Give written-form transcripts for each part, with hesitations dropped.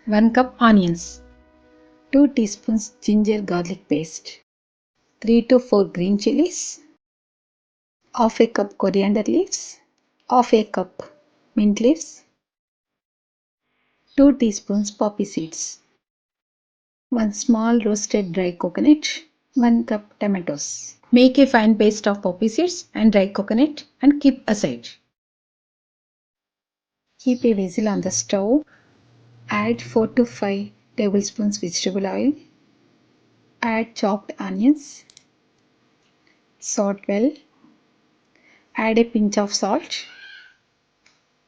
1 cup onions, 2 teaspoons ginger garlic paste, 3 to 4 green chilies, half a cup coriander leaves, half a cup mint leaves, 2 teaspoons poppy seeds, 1 small roasted dry coconut, 1 cup tomatoes. Make a fine paste of poppy seeds and dry coconut and keep aside. Keep a vessel on the stove. Add 4 to 5 tablespoons vegetable oil. Add chopped onions. Salt well. Add a pinch of salt.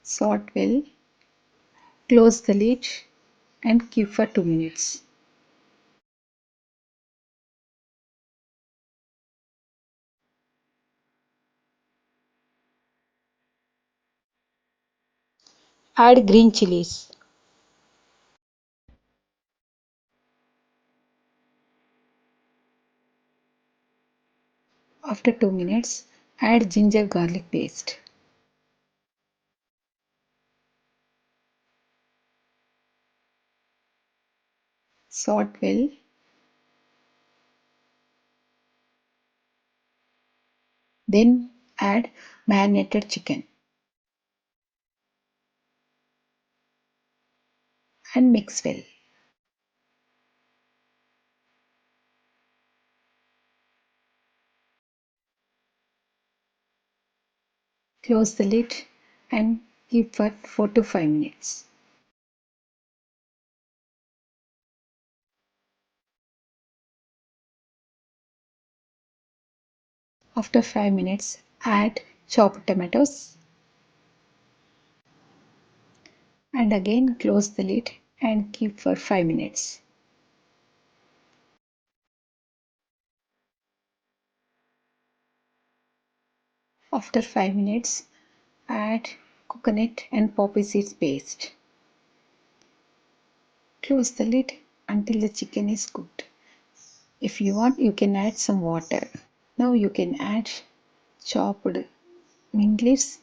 Salt well. Close the lid and keep for 2 minutes. Add green chilies. After 2 minutes, add ginger garlic paste. Salt well. Then add marinated chicken and mix well. Close the lid and keep for 4 to 5 minutes. After 5 minutes, add chopped tomatoes and again close the lid and keep for 5 minutes. After 5 minutes, add coconut and poppy seeds paste. Close the lid until the chicken is cooked. If you want, you can add some water. Now you can add chopped mint leaves,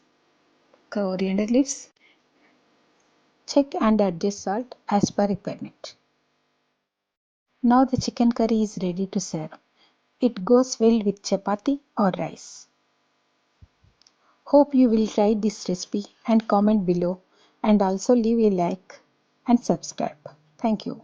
coriander leaves. Check and adjust salt as per requirement. Now the chicken curry is ready to serve. It goes well with chapati or rice. Hope you will try this recipe and comment below and also leave a like and subscribe. Thank you.